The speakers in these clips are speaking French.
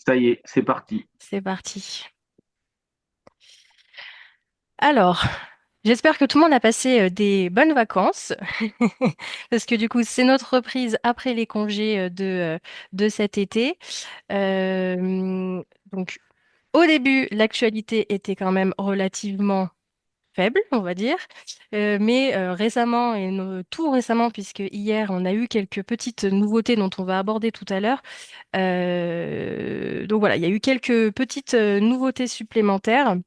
Ça y est, c'est parti. C'est parti. Alors, j'espère que tout le monde a passé des bonnes vacances, parce que du coup, c'est notre reprise après les congés de cet été. Donc, au début, l'actualité était quand même relativement faible, on va dire. Mais récemment, tout récemment, puisque hier, on a eu quelques petites nouveautés dont on va aborder tout à l'heure. Donc voilà, il y a eu quelques petites nouveautés supplémentaires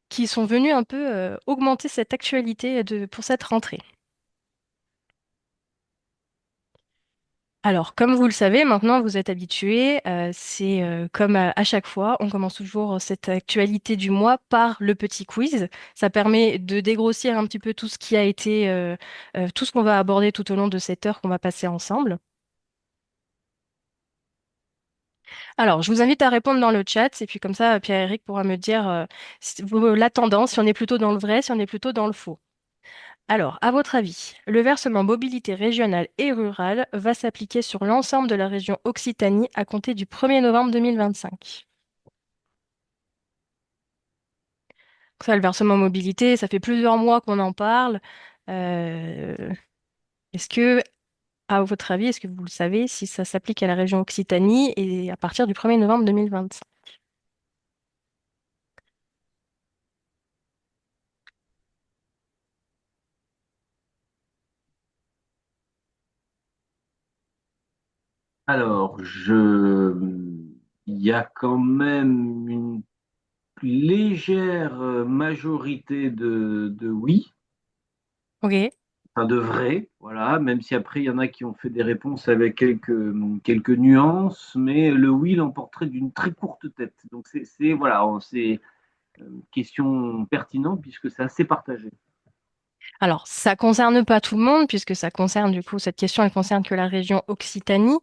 qui sont venus un peu augmenter cette actualité pour cette rentrée. Alors, comme vous le savez, maintenant vous êtes habitués, c'est comme à chaque fois, on commence toujours cette actualité du mois par le petit quiz. Ça permet de dégrossir un petit peu tout ce qui a été, tout ce qu'on va aborder tout au long de cette heure qu'on va passer ensemble. Alors, je vous invite à répondre dans le chat, et puis comme ça, Pierre-Éric pourra me dire la tendance, si on est plutôt dans le vrai, si on est plutôt dans le faux. Alors, à votre avis, le versement mobilité régionale et rurale va s'appliquer sur l'ensemble de la région Occitanie à compter du 1er novembre 2025. Ça, le versement mobilité, ça fait plusieurs mois qu'on en parle. Euh, est-ce que, à votre avis, est-ce que vous le savez si ça s'applique à la région Occitanie et à partir du 1er novembre 2025? Alors, il y a quand même une légère majorité de oui, Ok. enfin de vrai, voilà, même si après il y en a qui ont fait des réponses avec quelques nuances, mais le oui l'emporterait d'une très courte tête. Donc voilà, c'est une question pertinente puisque c'est assez partagé. Alors, ça concerne pas tout le monde, puisque ça concerne, du coup, cette question, elle concerne que la région Occitanie.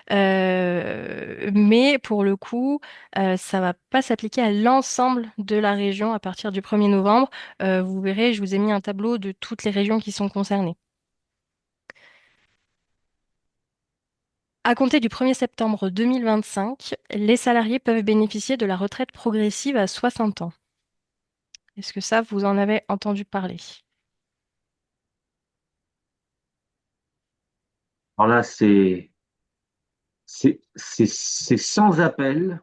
Mais pour le coup, ça va pas s'appliquer à l'ensemble de la région à partir du 1er novembre. Vous verrez, je vous ai mis un tableau de toutes les régions qui sont concernées. À compter du 1er septembre 2025, les salariés peuvent bénéficier de la retraite progressive à 60 ans. Est-ce que ça, vous en avez entendu parler? Alors là, c'est sans appel.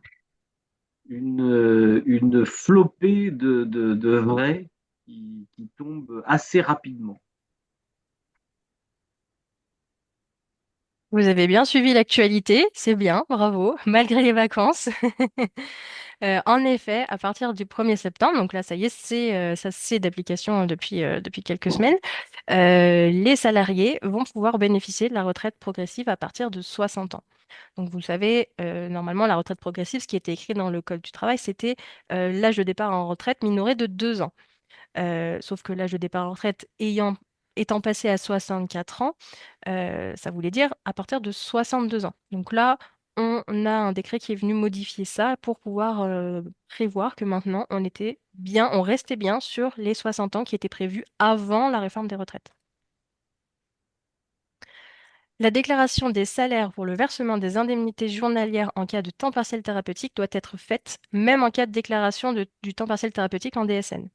Une flopée de vrais qui tombe assez rapidement. Vous avez bien suivi l'actualité, c'est bien, bravo, malgré les vacances. En effet, à partir du 1er septembre, donc là, ça y est, c'est d'application depuis quelques semaines, les salariés vont pouvoir bénéficier de la retraite progressive à partir de 60 ans. Donc, vous le savez, normalement, la retraite progressive, ce qui était écrit dans le Code du travail, c'était l'âge de départ en retraite minoré de 2 ans. Sauf que l'âge de départ en retraite étant passé à 64 ans, ça voulait dire à partir de 62 ans. Donc là, on a un décret qui est venu modifier ça pour pouvoir prévoir que maintenant, on restait bien sur les 60 ans qui étaient prévus avant la réforme des retraites. La déclaration des salaires pour le versement des indemnités journalières en cas de temps partiel thérapeutique doit être faite, même en cas de déclaration du temps partiel thérapeutique en DSN.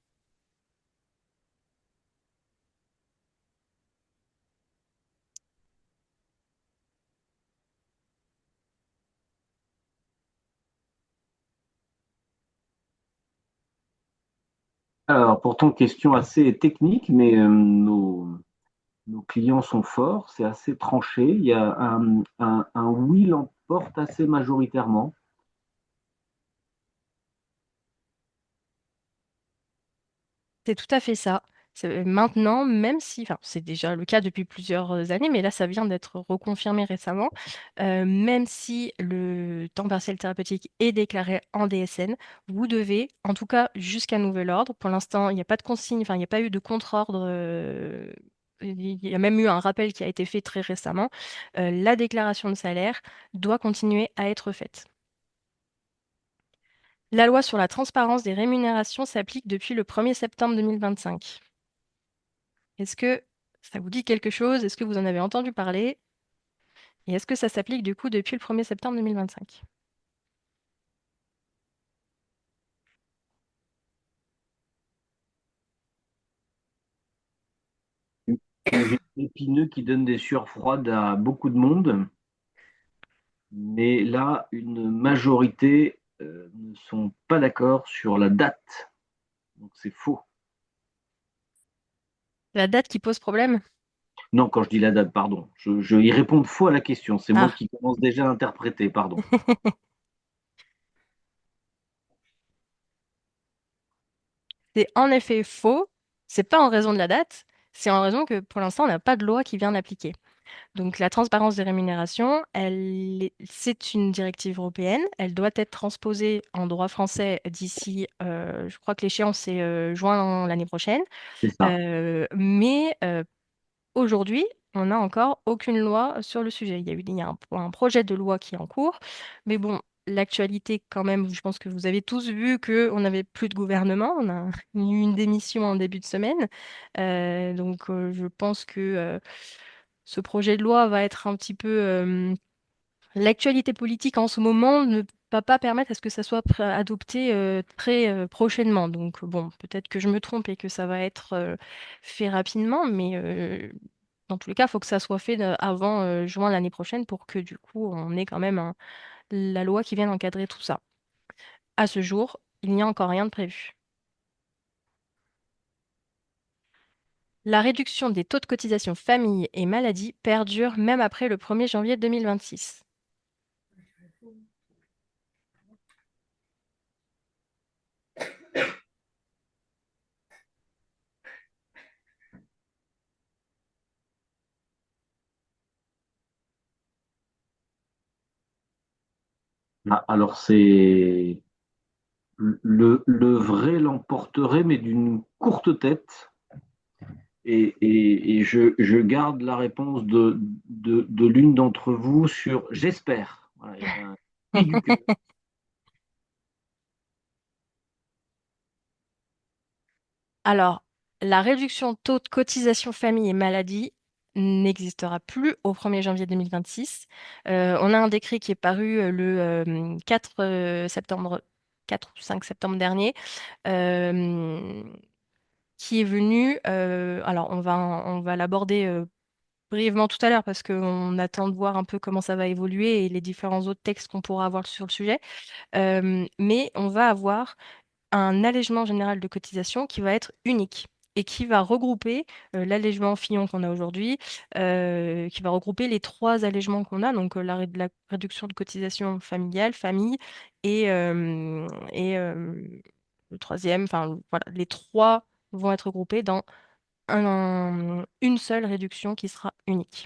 Alors, pourtant, question assez technique, mais nos clients sont forts, c'est assez tranché. Il y a un oui l'emporte assez majoritairement. C'est tout à fait ça. Maintenant, même si, enfin, c'est déjà le cas depuis plusieurs années, mais là, ça vient d'être reconfirmé récemment, même si le temps partiel thérapeutique est déclaré en DSN, vous devez, en tout cas jusqu'à nouvel ordre, pour l'instant, il n'y a pas de consigne, enfin, il n'y a pas eu de contre-ordre, il y a même eu un rappel qui a été fait très récemment, la déclaration de salaire doit continuer à être faite. La loi sur la transparence des rémunérations s'applique depuis le 1er septembre 2025. Est-ce que ça vous dit quelque chose? Est-ce que vous en avez entendu parler? Et est-ce que ça s'applique du coup depuis le 1er septembre 2025? épineux qui donne des sueurs froides à beaucoup de monde. Mais là, une majorité ne sont pas d'accord sur la date. Donc c'est faux. La date qui pose problème? Non, quand je dis la date, pardon. Ils répondent faux à la question. C'est moi Ah, qui commence déjà à interpréter, pardon. c'est en effet faux. C'est pas en raison de la date, c'est en raison que pour l'instant, on n'a pas de loi qui vient l'appliquer. Donc la transparence des rémunérations, c'est une directive européenne. Elle doit être transposée en droit français d'ici, je crois que l'échéance c'est juin l'année prochaine. C'est ça. Mais aujourd'hui, on n'a encore aucune loi sur le sujet. Il y a un projet de loi qui est en cours, mais bon, l'actualité quand même, je pense que vous avez tous vu qu'on n'avait plus de gouvernement. On a eu une démission en début de semaine. Donc je pense que ce projet de loi va être un petit peu... l'actualité politique en ce moment ne va pas permettre à ce que ça soit adopté très prochainement. Donc bon, peut-être que je me trompe et que ça va être fait rapidement, mais dans tous les cas, il faut que ça soit fait avant juin l'année prochaine pour que du coup, on ait quand même la loi qui vienne encadrer tout ça. À ce jour, il n'y a encore rien de prévu. La réduction des taux de cotisation famille et maladie perdure même après le 1er janvier 2026. Ah, alors c'est le vrai l'emporterait, mais d'une courte tête. Et je garde la réponse de l'une d'entre vous sur j'espère. Voilà, il y avait un cri du cœur. Alors, la réduction de taux de cotisation famille et maladie n'existera plus au 1er janvier 2026. On a un décret qui est paru le 4 septembre, 4 ou 5 septembre dernier, euh, qui est venu. Alors, on va l'aborder brièvement tout à l'heure parce qu'on attend de voir un peu comment ça va évoluer et les différents autres textes qu'on pourra avoir sur le sujet. Mais on va avoir un allègement général de cotisation qui va être unique et qui va regrouper l'allègement Fillon qu'on a aujourd'hui, qui va regrouper les trois allègements qu'on a, donc la réduction de cotisation familiale, famille, et le troisième, enfin voilà, les trois vont être regroupés dans une seule réduction qui sera unique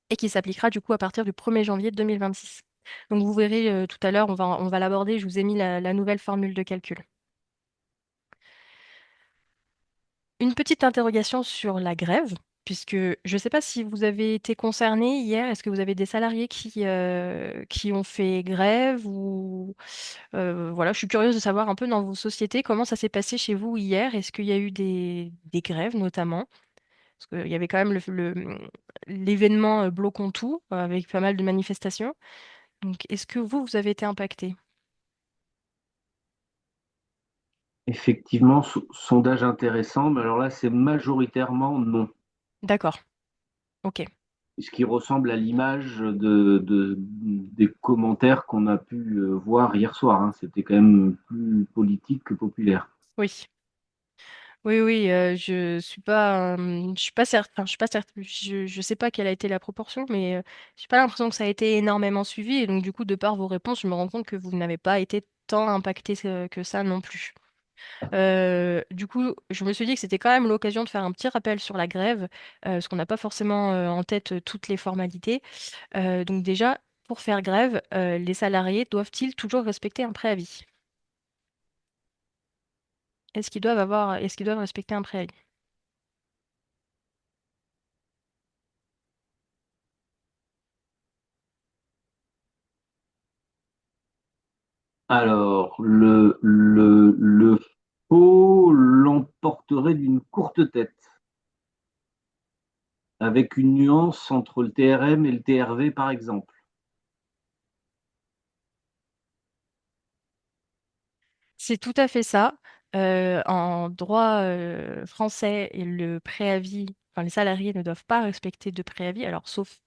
et qui s'appliquera du coup à partir du 1er janvier 2026. Donc vous verrez tout à l'heure, on va l'aborder, je vous ai mis la nouvelle formule de calcul. Une petite interrogation sur la grève, puisque je ne sais pas si vous avez été concerné hier. Est-ce que vous avez des salariés qui ont fait grève ou voilà, je suis curieuse de savoir un peu dans vos sociétés comment ça s'est passé chez vous hier. Est-ce qu'il y a eu des grèves notamment? Parce qu'il y avait quand même l'événement Bloquons tout avec pas mal de manifestations. Donc, est-ce que vous avez été impacté? Effectivement, sondage intéressant, mais alors là, c'est majoritairement non. D'accord, ok. Ce qui ressemble à l'image des commentaires qu'on a pu voir hier soir, hein. C'était quand même plus politique que populaire. Oui. Oui, oui, je suis pas certaine, enfin, je suis pas certaine, je sais pas quelle a été la proportion, mais j'ai pas l'impression que ça a été énormément suivi, et donc du coup, de par vos réponses, je me rends compte que vous n'avez pas été tant impacté que ça non plus. Du coup, je me suis dit que c'était quand même l'occasion de faire un petit rappel sur la grève, parce qu'on n'a pas forcément en tête toutes les formalités. Donc déjà, pour faire grève, les salariés doivent-ils toujours respecter un préavis? Est-ce qu'ils doivent respecter un préavis? Alors, le faux l'emporterait d'une courte tête, avec une nuance entre le TRM et le TRV, par exemple. C'est tout à fait ça. En droit français, et le préavis, enfin, les salariés ne doivent pas respecter de préavis, alors sauf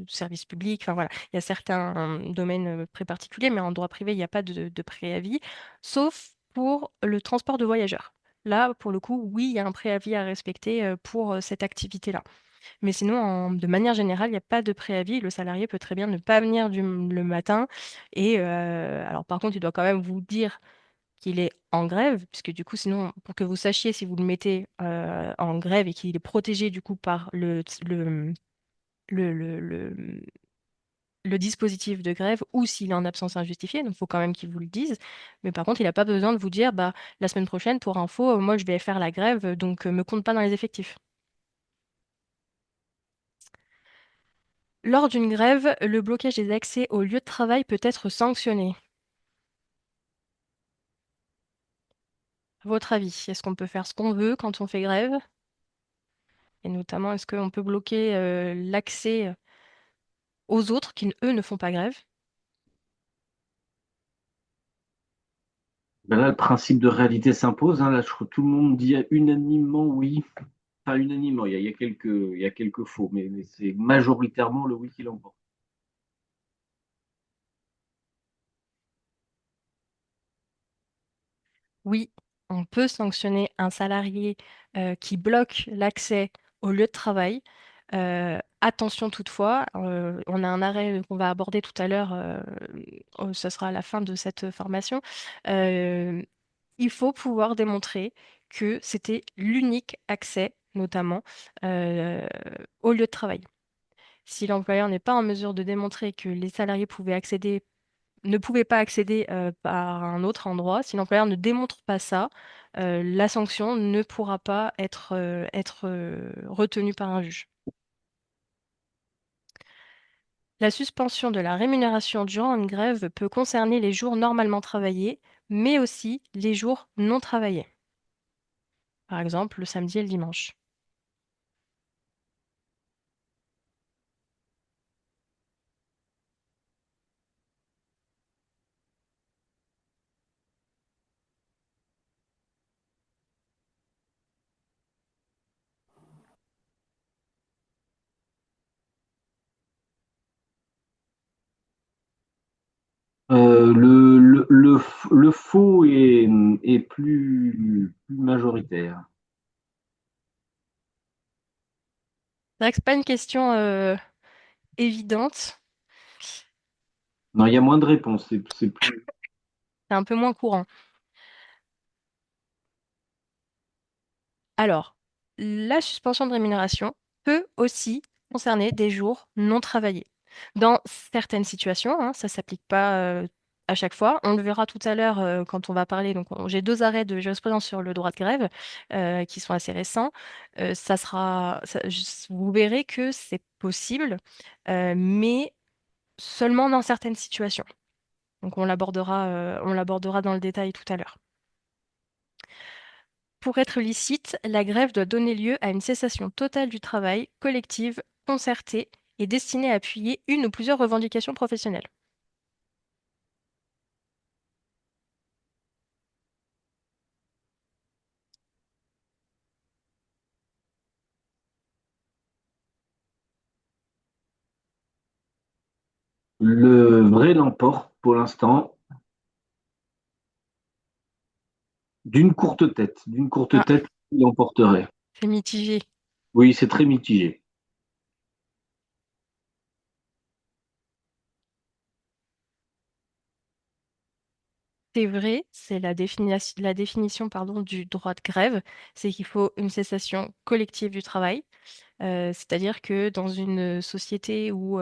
service public, enfin voilà, il y a certains domaines très particuliers, mais en droit privé, il n'y a pas de préavis, sauf pour le transport de voyageurs. Là, pour le coup, oui, il y a un préavis à respecter pour cette activité-là. Mais sinon, de manière générale, il n'y a pas de préavis. Le salarié peut très bien ne pas venir le matin. Et alors, par contre, il doit quand même vous dire qu'il est en grève, puisque du coup, sinon, pour que vous sachiez si vous le mettez en grève et qu'il est protégé du coup par le, le, le- le dispositif de grève ou s'il est en absence injustifiée, donc il faut quand même qu'il vous le dise. Mais par contre, il n'a pas besoin de vous dire, bah, la semaine prochaine, pour info, moi, je vais faire la grève, donc me compte pas dans les effectifs. Lors d'une grève, le blocage des accès au lieu de travail peut être sanctionné. À votre avis, est-ce qu'on peut faire ce qu'on veut quand on fait grève? Et notamment, est-ce qu'on peut bloquer l'accès aux autres qui, eux, ne font pas grève? Ben là, le principe de réalité s'impose, hein. Là, je crois que tout le monde dit unanimement oui. Enfin, unanimement, il y a quelques faux, mais c'est majoritairement le oui qui l'emporte. Oui, on peut sanctionner un salarié qui bloque l'accès au lieu de travail. Attention toutefois, on a un arrêt qu'on va aborder tout à l'heure, ce sera à la fin de cette formation. Euh, il faut pouvoir démontrer que c'était l'unique accès, notamment, euh, au lieu de travail. Si l'employeur n'est pas en mesure de démontrer que les salariés ne pouvaient pas accéder par un autre endroit, si l'employeur ne démontre pas ça, la sanction ne pourra pas être retenue par un juge. La suspension de la rémunération durant une grève peut concerner les jours normalement travaillés, mais aussi les jours non travaillés. Par exemple, le samedi et le dimanche. Le faux est plus majoritaire. C'est vrai que c'est pas une question évidente, Non, il y a moins de réponses. C'est plus. c'est un peu moins courant. Alors, la suspension de rémunération peut aussi concerner des jours non travaillés. Dans certaines situations, hein, ça ne s'applique pas à chaque fois. On le verra tout à l'heure quand on va parler. Donc, j'ai deux arrêts de jurisprudence sur le droit de grève qui sont assez récents. Vous verrez que c'est possible, mais seulement dans certaines situations. Donc, on l'abordera dans le détail tout à l'heure. Pour être licite, la grève doit donner lieu à une cessation totale du travail, collective, concertée et destinée à appuyer une ou plusieurs revendications professionnelles. Le vrai l'emporte pour l'instant d'une courte Ah, tête, il emporterait. c'est mitigé. Oui, c'est très mitigé. C'est vrai, c'est la définition pardon, du droit de grève, c'est qu'il faut une cessation collective du travail. C'est-à-dire que dans une société où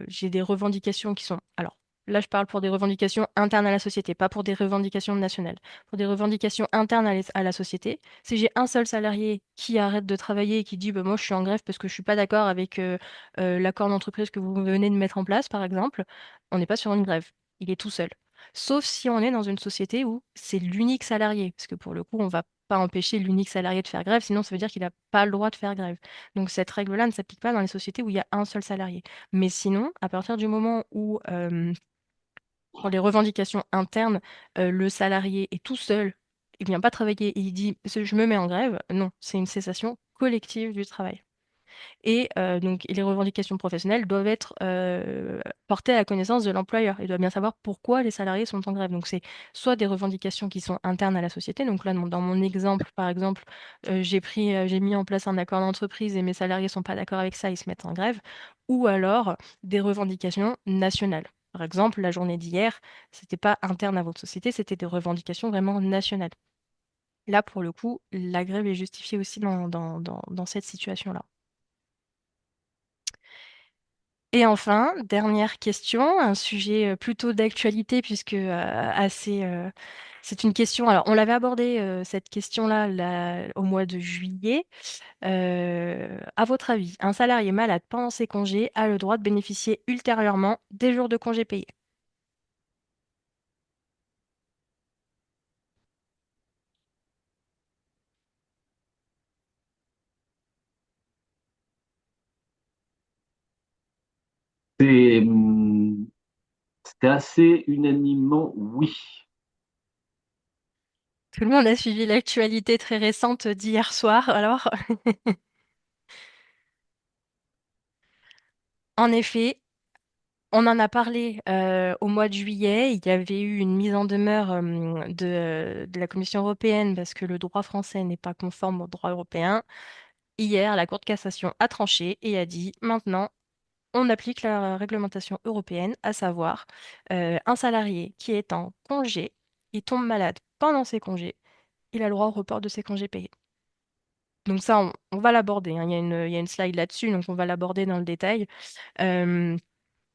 j'ai des revendications qui sont... Alors, là, je parle pour des revendications internes à la société, pas pour des revendications nationales. Pour des revendications internes à la société, si j'ai un seul salarié qui arrête de travailler et qui dit bah, moi, je suis en grève parce que je suis pas d'accord avec l'accord d'entreprise que vous venez de mettre en place, par exemple, on n'est pas sur une grève. Il est tout seul. Sauf si on est dans une société où c'est l'unique salarié, parce que pour le coup, on va pas empêcher l'unique salarié de faire grève, sinon ça veut dire qu'il n'a pas le droit de faire grève. Donc cette règle-là ne s'applique pas dans les sociétés où il y a un seul salarié. Mais sinon, à partir du moment où, pour les revendications internes, le salarié est tout seul il vient pas travailler et il dit je me mets en grève. Non, c'est une cessation collective du travail. Et donc, les revendications professionnelles doivent être portées à la connaissance de l'employeur. Il doit bien savoir pourquoi les salariés sont en grève. Donc, c'est soit des revendications qui sont internes à la société. Donc là, dans mon exemple, par exemple, j'ai mis en place un accord d'entreprise et mes salariés sont pas d'accord avec ça, ils se mettent en grève. Ou alors des revendications nationales. Par exemple, la journée d'hier, c'était pas interne à votre société, c'était des revendications vraiment nationales. Là, pour le coup, la grève est justifiée aussi dans cette situation-là. Et enfin, dernière question, un sujet plutôt d'actualité puisque c'est une question. Alors, on l'avait abordé cette question-là au mois de juillet. À votre avis, un salarié malade pendant ses congés a le droit de bénéficier ultérieurement des jours de congés payés? C'est, c'était assez unanimement oui. Tout le monde a suivi l'actualité très récente d'hier soir, alors. En effet, on en a parlé au mois de juillet. Il y avait eu une mise en demeure de la Commission européenne parce que le droit français n'est pas conforme au droit européen. Hier, la Cour de cassation a tranché et a dit maintenant, on applique la réglementation européenne, à savoir un salarié qui est en congé, il tombe malade pendant ses congés, il a le droit au report de ses congés payés. Donc ça, on va l'aborder, hein. Il y a une slide là-dessus, donc on va l'aborder dans le détail. Euh,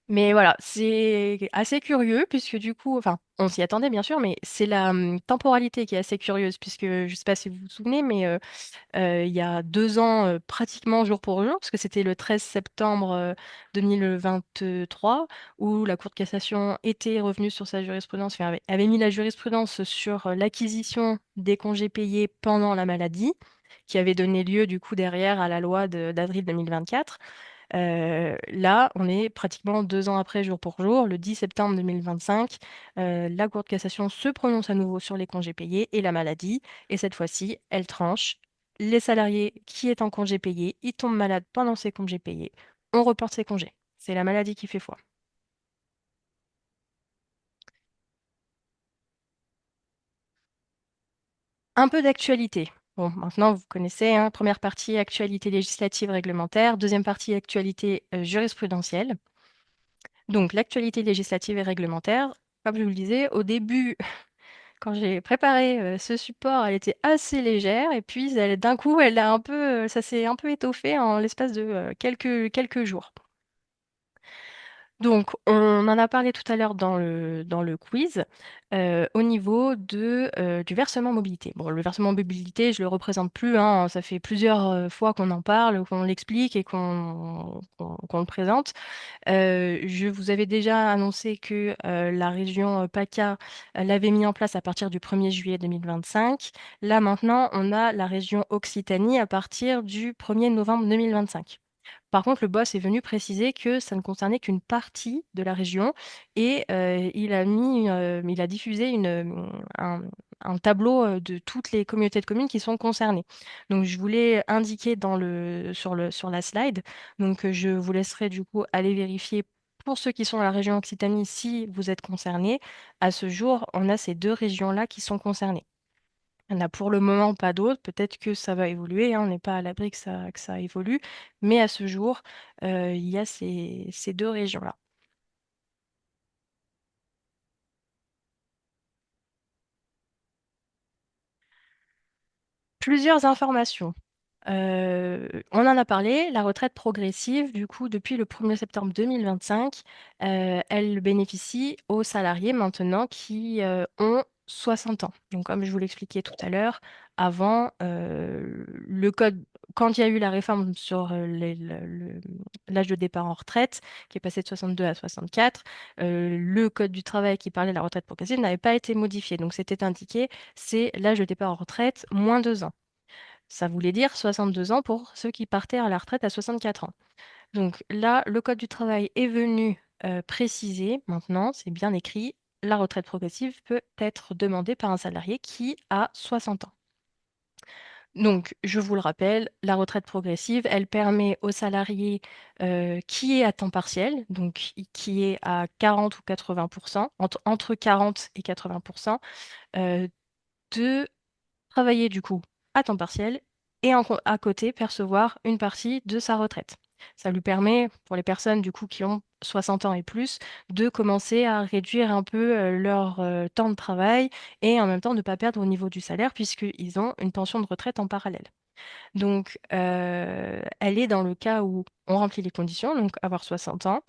Mais voilà, c'est assez curieux puisque du coup, enfin, on s'y attendait bien sûr, mais c'est la temporalité qui est assez curieuse puisque je ne sais pas si vous vous souvenez, mais il y a 2 ans, pratiquement jour pour jour, parce que c'était le 13 septembre 2023 où la Cour de cassation était revenue sur sa jurisprudence, enfin, avait mis la jurisprudence sur l'acquisition des congés payés pendant la maladie, qui avait donné lieu du coup derrière à la loi d'avril 2024. Là, on est pratiquement 2 ans après, jour pour jour, le 10 septembre 2025. La Cour de cassation se prononce à nouveau sur les congés payés et la maladie. Et cette fois-ci, elle tranche. Les salariés qui est en congé payé, ils tombent malades pendant ces congés payés. On reporte ces congés. C'est la maladie qui fait foi. Un peu d'actualité. Bon, maintenant, vous connaissez, hein, première partie, actualité législative réglementaire. Deuxième partie, actualité jurisprudentielle. Donc, l'actualité législative et réglementaire, comme je vous le disais, au début, quand j'ai préparé ce support, elle était assez légère et puis d'un coup, ça s'est un peu étoffé en l'espace de quelques jours. Donc, on en a parlé tout à l'heure dans le quiz, au niveau du versement mobilité. Bon, le versement mobilité, je ne le représente plus, hein, ça fait plusieurs fois qu'on en parle, qu'on l'explique et qu'on le présente. Je vous avais déjà annoncé que la région PACA l'avait mis en place à partir du 1er juillet 2025. Là, maintenant, on a la région Occitanie à partir du 1er novembre 2025. Par contre, le boss est venu préciser que ça ne concernait qu'une partie de la région et il a diffusé un tableau de toutes les communautés de communes qui sont concernées. Donc, je voulais indiquer sur la slide. Donc, je vous laisserai du coup aller vérifier pour ceux qui sont dans la région Occitanie si vous êtes concernés. À ce jour, on a ces deux régions-là qui sont concernées. Il n'y en a pour le moment pas d'autres. Peut-être que ça va évoluer, hein. On n'est pas à l'abri que ça évolue. Mais à ce jour, il y a ces deux régions-là. Plusieurs informations. On en a parlé, la retraite progressive, du coup, depuis le 1er septembre 2025, elle bénéficie aux salariés maintenant qui ont 60 ans. Donc, comme je vous l'expliquais tout à l'heure, avant, le code, quand il y a eu la réforme sur l'âge de départ en retraite, qui est passé de 62 à 64, le code du travail qui parlait de la retraite progressive n'avait pas été modifié. Donc, c'était indiqué, c'est l'âge de départ en retraite moins 2 ans. Ça voulait dire 62 ans pour ceux qui partaient à la retraite à 64 ans. Donc là, le Code du travail est venu préciser, maintenant, c'est bien écrit, la retraite progressive peut être demandée par un salarié qui a 60 ans. Donc, je vous le rappelle, la retraite progressive, elle permet au salarié qui est à temps partiel, donc qui est à 40 ou 80%, entre 40 et 80%, euh, de travailler du coup à temps partiel et à côté percevoir une partie de sa retraite. Ça lui permet, pour les personnes du coup qui ont 60 ans et plus, de commencer à réduire un peu leur temps de travail et en même temps ne pas perdre au niveau du salaire puisqu'ils ont une pension de retraite en parallèle. Donc, elle est dans le cas où on remplit les conditions, donc avoir 60 ans,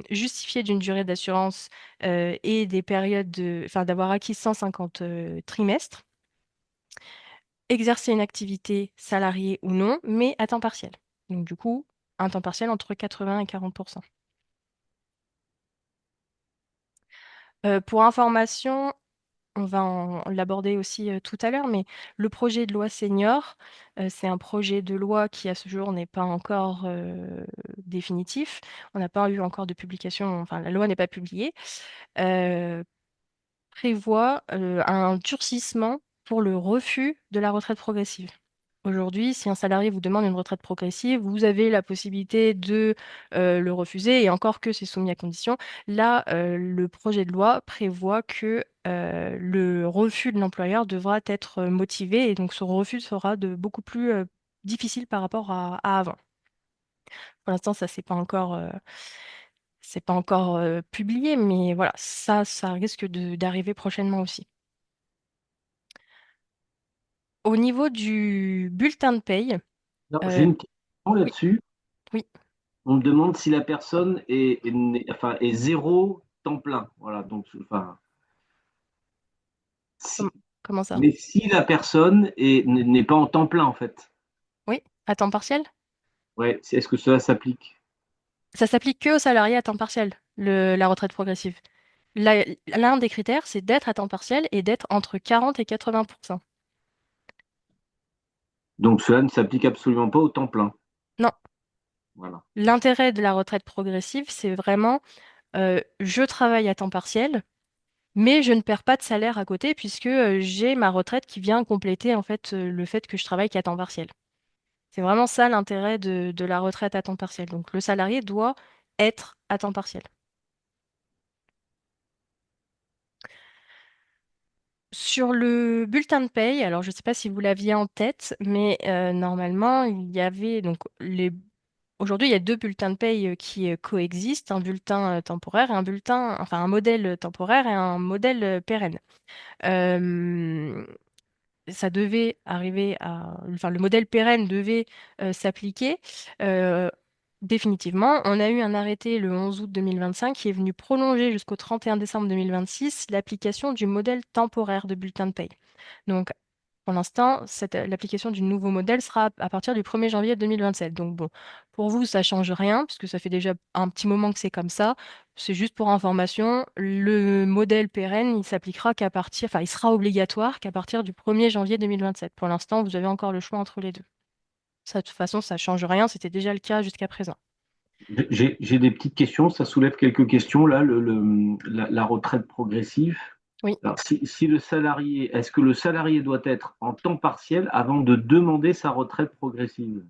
justifier d'une durée d'assurance et des périodes enfin, d'avoir acquis 150 trimestres, exercer une activité salariée ou non, mais à temps partiel. Donc, du coup, un temps partiel entre 80 et 40%. Pour information, on va l'aborder aussi tout à l'heure, mais le projet de loi senior, c'est un projet de loi qui à ce jour n'est pas encore définitif. On n'a pas eu encore de publication, enfin la loi n'est pas publiée. Euh, Prévoit un durcissement pour le refus de la retraite progressive. Aujourd'hui, si un salarié vous demande une retraite progressive, vous avez la possibilité de le refuser, et encore que c'est soumis à condition. Là, le projet de loi prévoit que le refus de l'employeur devra être motivé, et donc ce refus sera beaucoup plus difficile par rapport à avant. Pour l'instant, ça, c'est pas encore publié, mais voilà, ça risque d'arriver prochainement aussi. Au niveau du bulletin de paye, Alors, j'ai euh, une question oui, là-dessus. oui, On me demande si la personne enfin, est zéro temps plein. Voilà, donc, enfin, com- si- comment ça? mais si la personne n'est pas en temps plein, en fait, Oui, à temps partiel? ouais, est-ce que cela s'applique? Ça s'applique que aux salariés à temps partiel, la retraite progressive. L'un des critères, c'est d'être à temps partiel et d'être entre 40 et 80%. Donc, cela ne s'applique absolument pas au temps plein. Non, Voilà. l'intérêt de la retraite progressive, c'est vraiment je travaille à temps partiel, mais je ne perds pas de salaire à côté puisque j'ai ma retraite qui vient compléter en fait le fait que je travaille qu'à temps partiel. C'est vraiment ça l'intérêt de la retraite à temps partiel. Donc le salarié doit être à temps partiel. Sur le bulletin de paye, alors je ne sais pas si vous l'aviez en tête, mais normalement, il y avait donc aujourd'hui, il y a deux bulletins de paye qui coexistent, un bulletin temporaire et un bulletin, enfin un modèle temporaire et un modèle pérenne. Euh, Ça devait arriver enfin le modèle pérenne devait s'appliquer euh, définitivement. On a eu un arrêté le 11 août 2025 qui est venu prolonger jusqu'au 31 décembre 2026 l'application du modèle temporaire de bulletin de paye. Donc pour l'instant, l'application du nouveau modèle sera à partir du 1er janvier 2027. Donc bon, pour vous, ça change rien, puisque ça fait déjà un petit moment que c'est comme ça. C'est juste pour information, le modèle pérenne, il s'appliquera qu'à partir, enfin, il sera obligatoire qu'à partir du 1er janvier 2027. Pour l'instant, vous avez encore le choix entre les deux. Ça, de toute façon, ça change rien, c'était déjà le cas jusqu'à présent. J'ai des petites questions, ça soulève quelques questions, là, la retraite progressive. Oui. Alors, si le salarié, est-ce que le salarié doit être en temps partiel avant de demander sa retraite progressive?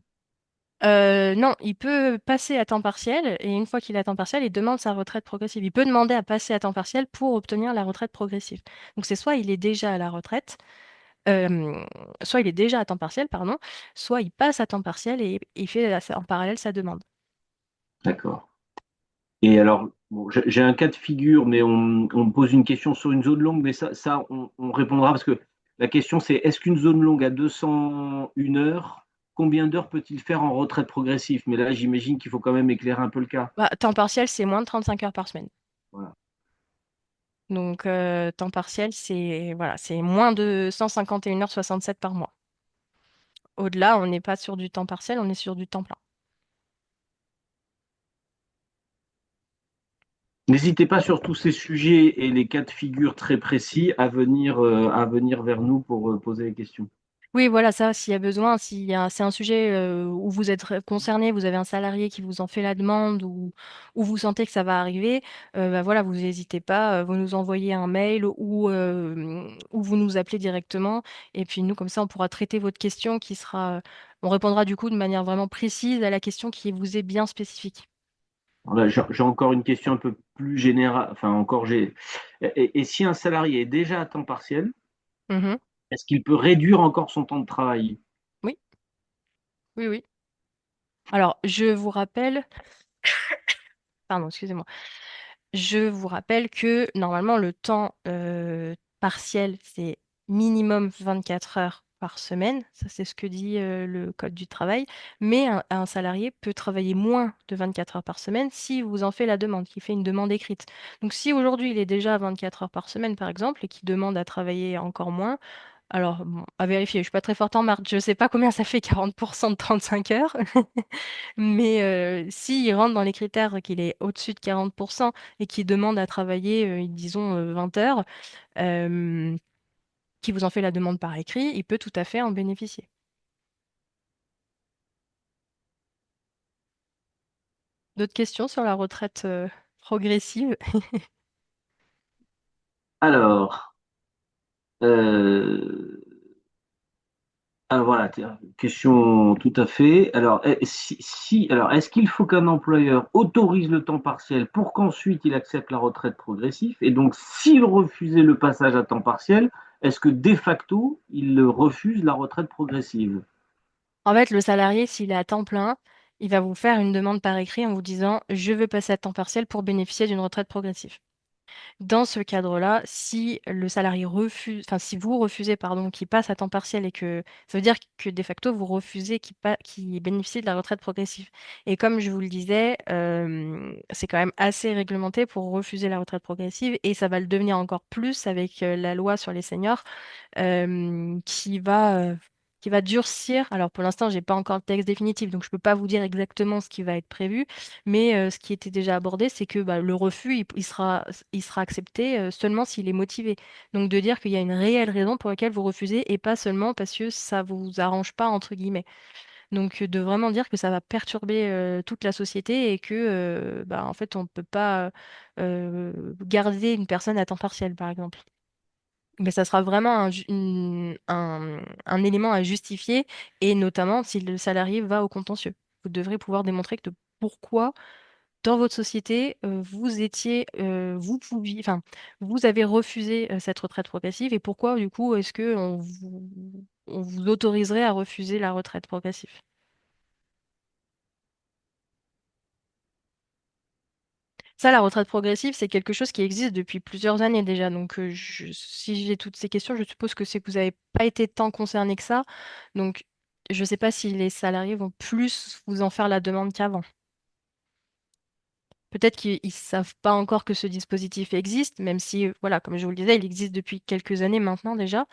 Non, il peut passer à temps partiel et une fois qu'il est à temps partiel, il demande sa retraite progressive. Il peut demander à passer à temps partiel pour obtenir la retraite progressive. Donc c'est soit il est déjà à la retraite, euh, soit il est déjà à temps partiel, pardon, soit il passe à temps partiel et il fait en parallèle sa demande. D'accord. Et alors, bon, j'ai un cas de figure, mais on me pose une question sur une zone longue, mais ça on répondra parce que la question c'est est-ce qu'une zone longue à 201 heures, combien d'heures peut-il faire en retraite progressive? Mais là, j'imagine qu'il faut quand même éclairer un peu le cas. Bah, temps partiel, c'est moins de 35 heures par semaine. Voilà. Donc temps partiel, c'est voilà, c'est moins de 151h67 par mois. Au-delà, on n'est pas sur du temps partiel, on est sur du temps plein. N'hésitez pas sur tous ces sujets et les cas de figure très précis à venir vers nous pour poser les questions. Oui, voilà, ça, s'il y a besoin, c'est un sujet où vous êtes concerné, vous avez un salarié qui vous en fait la demande ou vous sentez que ça va arriver, bah voilà, vous n'hésitez pas, vous nous envoyez un mail ou vous nous appelez directement. Et puis nous, comme ça, on pourra traiter votre question on répondra du coup de manière vraiment précise à la question qui vous est bien spécifique. Voilà, j'ai encore une question un peu plus générale. Enfin, encore j'ai. Et si un salarié est déjà à temps partiel, Mhm. est-ce qu'il peut réduire encore son temps de travail? Oui, oui, oui. Alors, je vous rappelle, pardon, excusez-moi. Je vous rappelle que normalement, le temps partiel, c'est minimum 24 heures par semaine. Ça, c'est ce que dit le Code du travail. Mais un salarié peut travailler moins de 24 heures par semaine si vous en fait la demande, qui fait une demande écrite. Donc, si aujourd'hui, il est déjà à 24 heures par semaine, par exemple, et qu'il demande à travailler encore moins, alors, bon, à vérifier, je suis pas très forte en maths, je sais pas combien ça fait 40% de 35 heures, mais s'il rentre dans les critères qu'il est au-dessus de 40% et qu'il demande à travailler, disons, 20 heures, euh, qui vous en fait la demande par écrit, il peut tout à fait en bénéficier. D'autres questions sur la retraite progressive? Alors, euh, alors voilà, question tout à fait. Alors, alors, est-ce qu'il faut qu'un employeur autorise le temps partiel pour qu'ensuite il accepte la retraite progressive? Et donc, s'il refusait le passage à temps partiel, est-ce que de facto, il refuse la retraite progressive? En fait, le salarié, s'il est à temps plein, il va vous faire une demande par écrit en vous disant, je veux passer à temps partiel pour bénéficier d'une retraite progressive. Dans ce cadre-là, si le salarié refuse, enfin si vous refusez, pardon, qu'il passe à temps partiel et que ça veut dire que de facto vous refusez qu'il bénéficie de la retraite progressive. Et comme je vous le disais, c'est quand même assez réglementé pour refuser la retraite progressive et ça va le devenir encore plus avec la loi sur les seniors euh, qui va, euh, qui va durcir. Alors pour l'instant, j'ai pas encore le texte définitif, donc je peux pas vous dire exactement ce qui va être prévu, mais ce qui était déjà abordé, c'est que bah, le refus, il sera accepté seulement s'il est motivé. Donc de dire qu'il y a une réelle raison pour laquelle vous refusez et pas seulement parce que ça vous arrange pas, entre guillemets. Donc de vraiment dire que ça va perturber toute la société et que bah, en fait on ne peut pas garder une personne à temps partiel, par exemple. Mais ça sera vraiment un élément à justifier, et notamment si le salarié va au contentieux. Vous devrez pouvoir démontrer que pourquoi, dans votre société, vous pouviez, enfin, vous avez refusé cette retraite progressive, et pourquoi, du coup, est-ce que on vous autoriserait à refuser la retraite progressive? Ça, la retraite progressive, c'est quelque chose qui existe depuis plusieurs années déjà. Donc, si j'ai toutes ces questions, je suppose que c'est que vous n'avez pas été tant concerné que ça. Donc, je ne sais pas si les salariés vont plus vous en faire la demande qu'avant. Peut-être qu'ils ne savent pas encore que ce dispositif existe, même si, voilà, comme je vous le disais, il existe depuis quelques années maintenant déjà.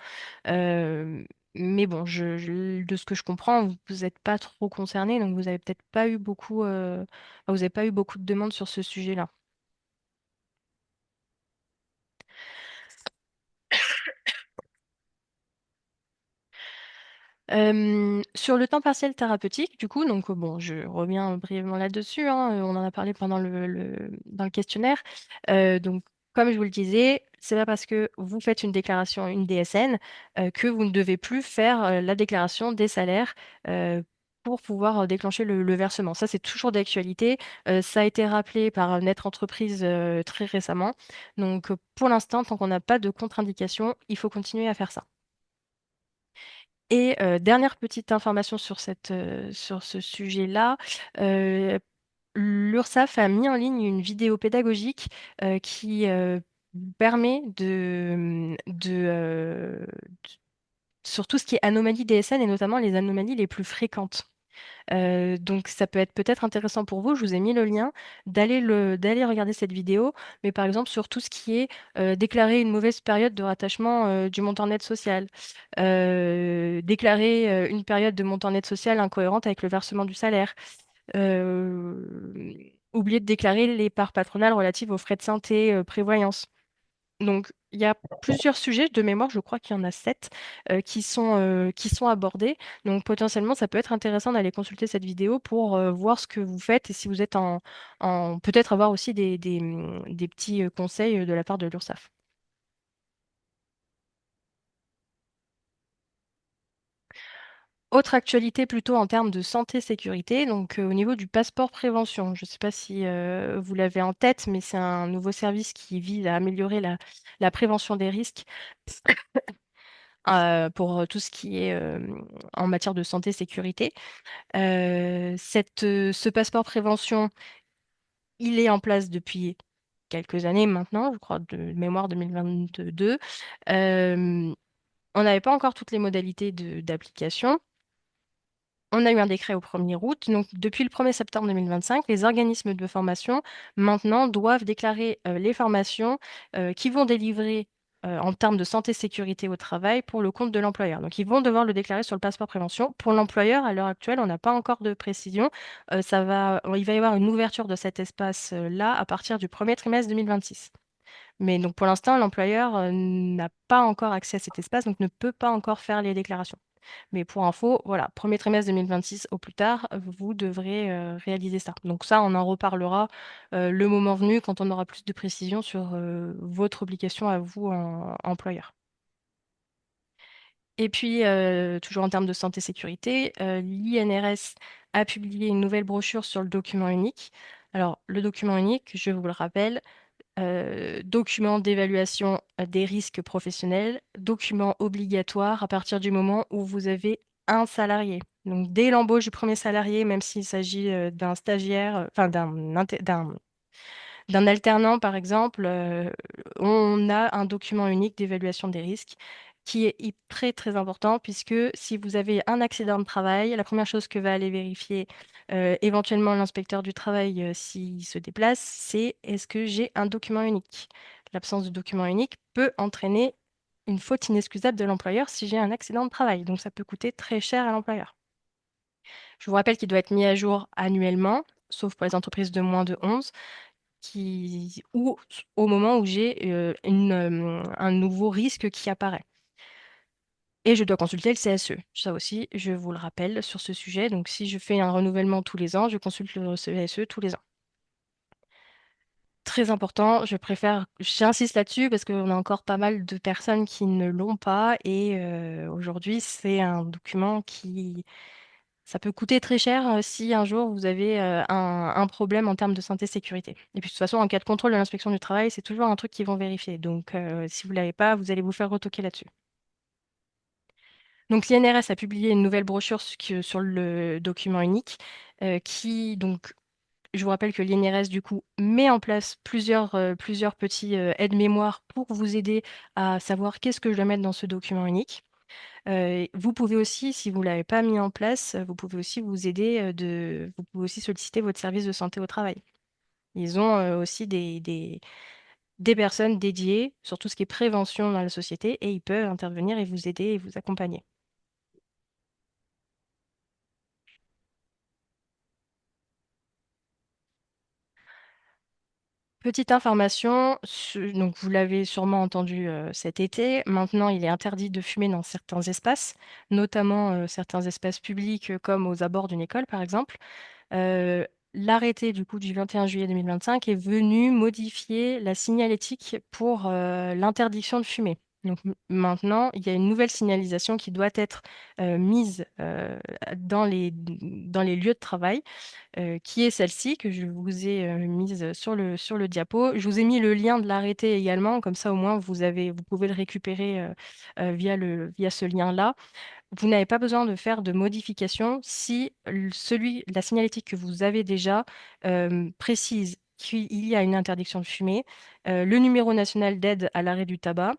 Euh, mais bon, de ce que je comprends, vous n'êtes pas trop concerné, donc vous n'avez peut-être pas eu enfin, vous n'avez pas eu beaucoup de demandes sur ce sujet-là. Sur le temps partiel thérapeutique, du coup, donc bon, je reviens brièvement là-dessus, hein, on en a parlé pendant dans le questionnaire. Donc, comme je vous le disais, c'est pas parce que vous faites une déclaration, une DSN, que vous ne devez plus faire la déclaration des salaires pour pouvoir déclencher le versement. Ça, c'est toujours d'actualité. Ça a été rappelé par Net Entreprise très récemment. Donc, pour l'instant, tant qu'on n'a pas de contre-indication, il faut continuer à faire ça. Et dernière petite information sur sur ce sujet-là, euh, l'URSSAF a mis en ligne une vidéo pédagogique qui permet sur tout ce qui est anomalies DSN et notamment les anomalies les plus fréquentes. Donc ça peut être peut-être intéressant pour vous, je vous ai mis le lien, d'aller regarder cette vidéo, mais par exemple sur tout ce qui est déclarer une mauvaise période de rattachement du montant net social, déclarer une période de montant net social incohérente avec le versement du salaire, oublier de déclarer les parts patronales relatives aux frais de santé, prévoyance. Donc, il y a plusieurs sujets de mémoire, je crois qu'il y en a 7 qui sont abordés. Donc, potentiellement, ça peut être intéressant d'aller consulter cette vidéo pour voir ce que vous faites et si vous êtes peut-être avoir aussi des petits conseils de la part de l'URSSAF. Autre actualité plutôt en termes de santé-sécurité, donc au niveau du passeport prévention. Je ne sais pas si vous l'avez en tête, mais c'est un nouveau service qui vise à améliorer la prévention des risques pour tout ce qui est en matière de santé-sécurité. Ce passeport prévention, il est en place depuis quelques années maintenant, je crois de mémoire 2022. Euh, on n'avait pas encore toutes les modalités d'application. On a eu un décret au 1er août. Donc, depuis le 1er septembre 2025, les organismes de formation, maintenant, doivent déclarer les formations qu'ils vont délivrer en termes de santé-sécurité au travail pour le compte de l'employeur. Donc, ils vont devoir le déclarer sur le passeport prévention. Pour l'employeur, à l'heure actuelle, on n'a pas encore de précision. Il va y avoir une ouverture de cet espace-là à partir du premier trimestre 2026. Mais donc, pour l'instant, l'employeur n'a pas encore accès à cet espace, donc ne peut pas encore faire les déclarations. Mais pour info, voilà, premier trimestre 2026 au plus tard, vous devrez réaliser ça. Donc ça, on en reparlera le moment venu quand on aura plus de précisions sur votre obligation à vous en employeur. Et puis, toujours en termes de santé-sécurité, l'INRS a publié une nouvelle brochure sur le document unique. Alors, le document unique, je vous le rappelle, document d'évaluation des risques professionnels, document obligatoire à partir du moment où vous avez un salarié. Donc, dès l'embauche du premier salarié, même s'il s'agit d'un stagiaire, enfin d'un alternant, par exemple, on a un document unique d'évaluation des risques qui est très très important puisque si vous avez un accident de travail, la première chose que va aller vérifier éventuellement l'inspecteur du travail s'il se déplace, c'est est-ce que j'ai un document unique. L'absence de document unique peut entraîner une faute inexcusable de l'employeur si j'ai un accident de travail. Donc ça peut coûter très cher à l'employeur. Je vous rappelle qu'il doit être mis à jour annuellement, sauf pour les entreprises de moins de 11 ou au moment où j'ai un nouveau risque qui apparaît. Et je dois consulter le CSE. Ça aussi, je vous le rappelle sur ce sujet. Donc, si je fais un renouvellement tous les ans, je consulte le CSE tous les ans. Très important, j'insiste là-dessus parce qu'on a encore pas mal de personnes qui ne l'ont pas et aujourd'hui, c'est un document qui, ça peut coûter très cher si un jour vous avez un problème en termes de santé-sécurité. Et puis de toute façon, en cas de contrôle de l'inspection du travail, c'est toujours un truc qu'ils vont vérifier. Donc si vous ne l'avez pas, vous allez vous faire retoquer là-dessus. Donc l'INRS a publié une nouvelle brochure sur le document unique qui, donc, je vous rappelle que l'INRS, du coup, met en place plusieurs petits aides-mémoires pour vous aider à savoir qu'est-ce que je dois mettre dans ce document unique. Vous pouvez aussi, si vous ne l'avez pas mis en place, vous pouvez aussi vous aider vous pouvez aussi solliciter votre service de santé au travail. Ils ont aussi des personnes dédiées sur tout ce qui est prévention dans la société et ils peuvent intervenir et vous aider et vous accompagner. Petite information, donc vous l'avez sûrement entendu cet été, maintenant il est interdit de fumer dans certains espaces, notamment certains espaces publics comme aux abords d'une école par exemple. Euh, L'arrêté du coup du 21 juillet 2025 est venu modifier la signalétique pour l'interdiction de fumer. Donc maintenant, il y a une nouvelle signalisation qui doit être mise dans les lieux de travail, qui est celle-ci que je vous ai mise sur le diapo. Je vous ai mis le lien de l'arrêté également, comme ça au moins vous pouvez le récupérer via ce lien-là. Vous n'avez pas besoin de faire de modifications si la signalétique que vous avez déjà précise qu'il y a une interdiction de fumer, le numéro national d'aide à l'arrêt du tabac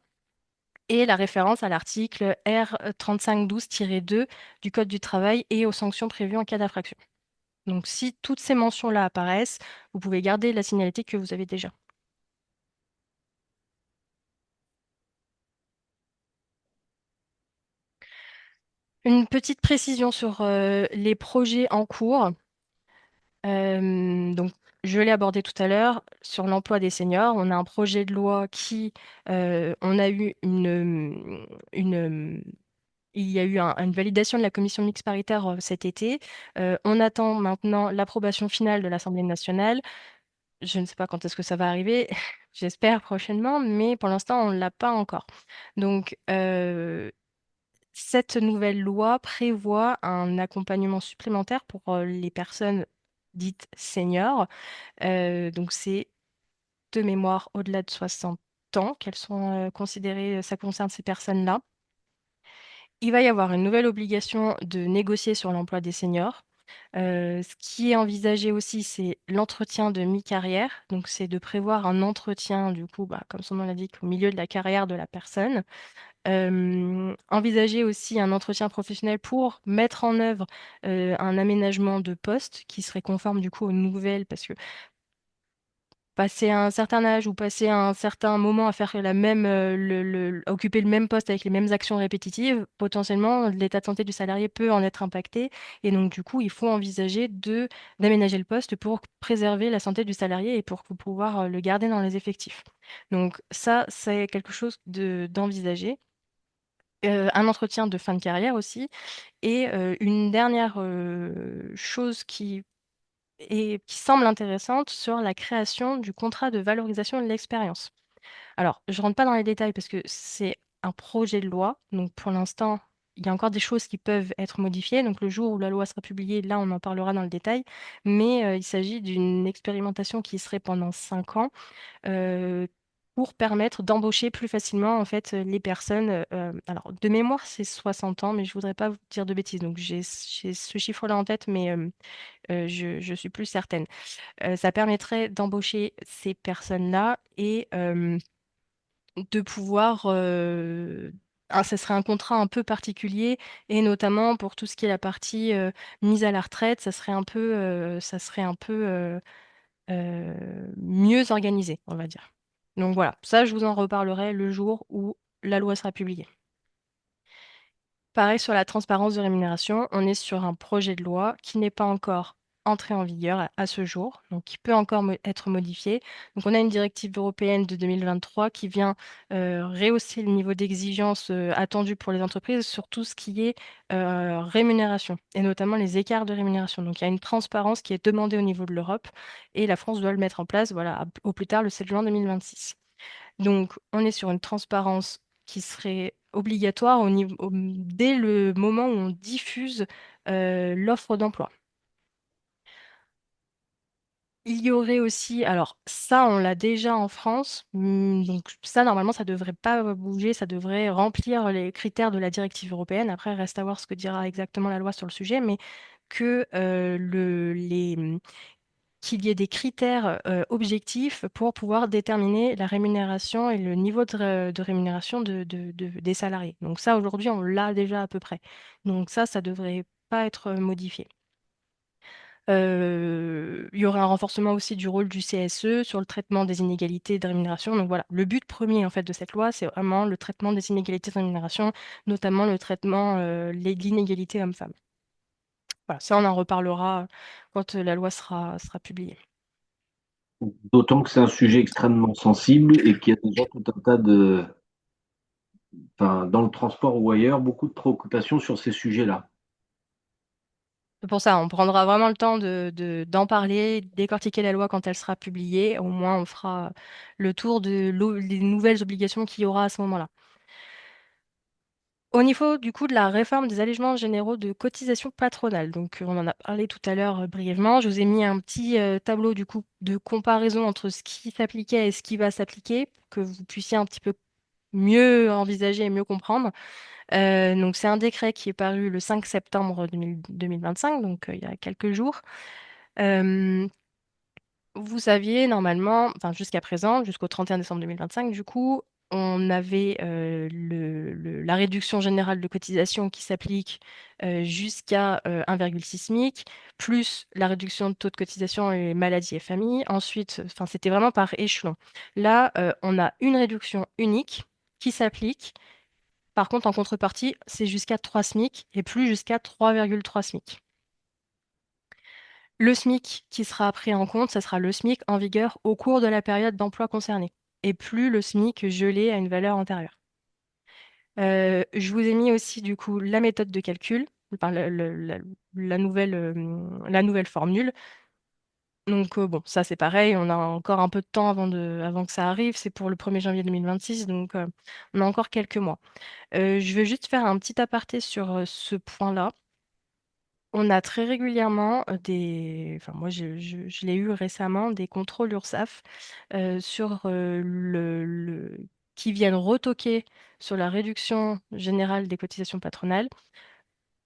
et la référence à l'article R3512-2 du Code du travail et aux sanctions prévues en cas d'infraction. Donc si toutes ces mentions-là apparaissent, vous pouvez garder la signalétique que vous avez déjà. Une petite précision sur les projets en cours. Donc, je l'ai abordé tout à l'heure, sur l'emploi des seniors, on a un projet de loi on a eu une, il y a eu une validation de la commission mixte paritaire cet été. On attend maintenant l'approbation finale de l'Assemblée nationale. Je ne sais pas quand est-ce que ça va arriver. J'espère prochainement, mais pour l'instant, on ne l'a pas encore. Donc, cette nouvelle loi prévoit un accompagnement supplémentaire pour les personnes dites seniors. Donc, c'est de mémoire au-delà de 60 ans qu'elles sont considérées, ça concerne ces personnes-là. Il va y avoir une nouvelle obligation de négocier sur l'emploi des seniors. Ce qui est envisagé aussi, c'est l'entretien de mi-carrière. Donc, c'est de prévoir un entretien, du coup, bah, comme son nom l'indique, au milieu de la carrière de la personne. Envisager aussi un entretien professionnel pour mettre en œuvre un aménagement de poste qui serait conforme, du coup, aux nouvelles, parce que passer un certain âge ou passer un certain moment à faire occuper le même poste avec les mêmes actions répétitives, potentiellement, l'état de santé du salarié peut en être impacté. Et donc, du coup, il faut envisager d'aménager le poste pour préserver la santé du salarié et pour pouvoir le garder dans les effectifs. Donc, ça, c'est quelque chose d'envisager. Un entretien de fin de carrière aussi. Et une dernière chose qui semble intéressante sur la création du contrat de valorisation de l'expérience. Alors, je ne rentre pas dans les détails parce que c'est un projet de loi. Donc, pour l'instant, il y a encore des choses qui peuvent être modifiées. Donc, le jour où la loi sera publiée, là, on en parlera dans le détail. Mais il s'agit d'une expérimentation qui serait pendant 5 ans euh, pour permettre d'embaucher plus facilement en fait les personnes. Alors, de mémoire, c'est 60 ans, mais je voudrais pas vous dire de bêtises. Donc, j'ai ce chiffre-là en tête, mais je suis plus certaine. Ça permettrait d'embaucher ces personnes-là et de pouvoir... ce serait un contrat un peu particulier et notamment pour tout ce qui est la partie mise à la retraite, ça serait un peu mieux organisé, on va dire. Donc voilà, ça je vous en reparlerai le jour où la loi sera publiée. Pareil sur la transparence de rémunération, on est sur un projet de loi qui n'est pas encore entré en vigueur à ce jour, donc qui peut encore être modifié. Donc on a une directive européenne de 2023 qui vient rehausser le niveau d'exigence attendu pour les entreprises sur tout ce qui est rémunération, et notamment les écarts de rémunération. Donc il y a une transparence qui est demandée au niveau de l'Europe, et la France doit le mettre en place, voilà, au plus tard le 7 juin 2026. Donc, on est sur une transparence qui serait obligatoire dès le moment où on diffuse l'offre d'emploi. Il y aurait aussi, alors ça, on l'a déjà en France, donc ça, normalement, ça devrait pas bouger, ça devrait remplir les critères de la directive européenne. Après, reste à voir ce que dira exactement la loi sur le sujet, mais que qu'il y ait des critères objectifs pour pouvoir déterminer la rémunération et le niveau de rémunération des salariés. Donc ça, aujourd'hui, on l'a déjà à peu près. Donc ça devrait pas être modifié. Il y aurait un renforcement aussi du rôle du CSE sur le traitement des inégalités de rémunération. Donc voilà, le but premier en fait de cette loi, c'est vraiment le traitement des inégalités de rémunération, notamment le traitement de l'inégalité homme-femme. Voilà, ça on en reparlera quand la loi sera publiée. D'autant que c'est un sujet extrêmement sensible et qu'il y a déjà tout un tas de, enfin, dans le transport ou ailleurs, beaucoup de préoccupations sur ces sujets-là. C'est pour ça, on prendra vraiment le temps d'en parler, décortiquer la loi quand elle sera publiée. Au moins, on fera le tour des nouvelles obligations qu'il y aura à ce moment-là. Au niveau du coup de la réforme des allégements généraux de cotisation patronale, donc on en a parlé tout à l'heure brièvement, je vous ai mis un petit tableau du coup de comparaison entre ce qui s'appliquait et ce qui va s'appliquer, pour que vous puissiez un petit peu mieux envisager et mieux comprendre. Donc c'est un décret qui est paru le 5 septembre 2025, donc il y a quelques jours. Euh, Vous saviez normalement, enfin jusqu'à présent, jusqu'au 31 décembre 2025, du coup, on avait la réduction générale de cotisation qui s'applique jusqu'à 1,6 SMIC, plus la réduction de taux de cotisation et maladies et familles. Ensuite, enfin, c'était vraiment par échelon. Là, on a une réduction unique qui s'applique. Par contre, en contrepartie, c'est jusqu'à 3 SMIC et plus jusqu'à 3,3 SMIC. Le SMIC qui sera pris en compte, ça sera le SMIC en vigueur au cours de la période d'emploi concernée, et plus le SMIC gelé à une valeur antérieure. Je vous ai mis aussi du coup la méthode de calcul, enfin, la nouvelle formule. Donc bon, ça c'est pareil, on a encore un peu de temps avant que ça arrive, c'est pour le 1er janvier 2026, donc on a encore quelques mois. Je veux juste faire un petit aparté sur ce point-là. On a très régulièrement enfin moi je l'ai eu récemment, des contrôles URSSAF sur qui viennent retoquer sur la réduction générale des cotisations patronales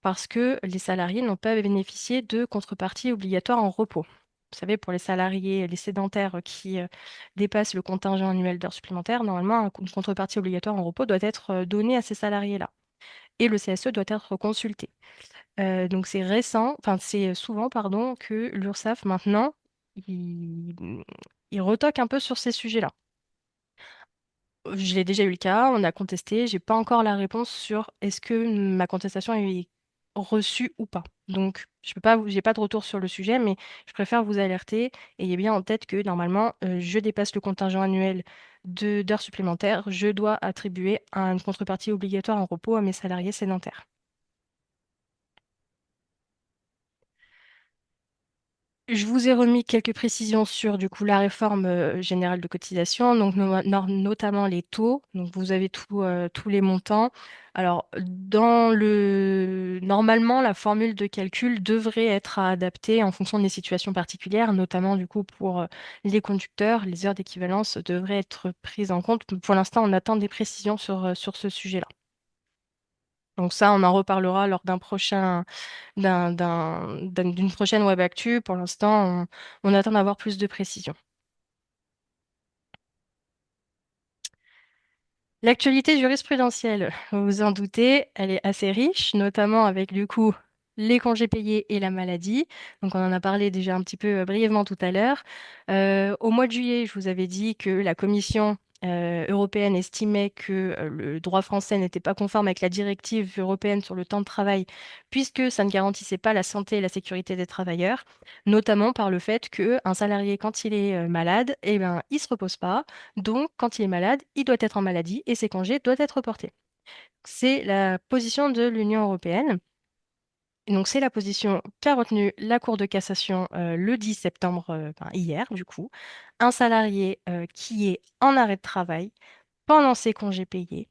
parce que les salariés n'ont pas bénéficié de contrepartie obligatoire en repos. Vous savez, pour les salariés, les sédentaires qui dépassent le contingent annuel d'heures supplémentaires, normalement, une contrepartie obligatoire en repos doit être donnée à ces salariés-là. Et le CSE doit être consulté. Donc c'est récent, enfin c'est souvent, pardon, que l'URSSAF maintenant, il, il retoque un peu sur ces sujets-là. Je l'ai déjà eu le cas, on a contesté, j'ai pas encore la réponse sur est-ce que ma contestation est reçue ou pas. Donc je peux pas, j'ai pas de retour sur le sujet, mais je préfère vous alerter. Ayez bien en tête que normalement, je dépasse le contingent annuel d'heures supplémentaires, je dois attribuer une contrepartie obligatoire en repos à mes salariés sédentaires. Je vous ai remis quelques précisions sur du coup la réforme générale de cotisation, donc notamment les taux. Donc vous avez tous les montants. Alors normalement la formule de calcul devrait être adaptée en fonction des situations particulières, notamment du coup pour les conducteurs, les heures d'équivalence devraient être prises en compte. Pour l'instant, on attend des précisions sur ce sujet-là. Donc ça, on en reparlera lors d'une prochaine web actu. Pour l'instant, on attend d'avoir plus de précision. L'actualité jurisprudentielle, vous vous en doutez, elle est assez riche, notamment avec du coup les congés payés et la maladie. Donc on en a parlé déjà un petit peu brièvement tout à l'heure. Au mois de juillet, je vous avais dit que la Commission européenne estimait que le droit français n'était pas conforme avec la directive européenne sur le temps de travail, puisque ça ne garantissait pas la santé et la sécurité des travailleurs, notamment par le fait qu'un salarié, quand il est malade, eh ben, il ne se repose pas. Donc, quand il est malade, il doit être en maladie et ses congés doivent être reportés. C'est la position de l'Union européenne. Et donc, c'est la position qu'a retenue la Cour de cassation le 10 septembre, enfin, hier, du coup. Un salarié qui est en arrêt de travail pendant ses congés payés,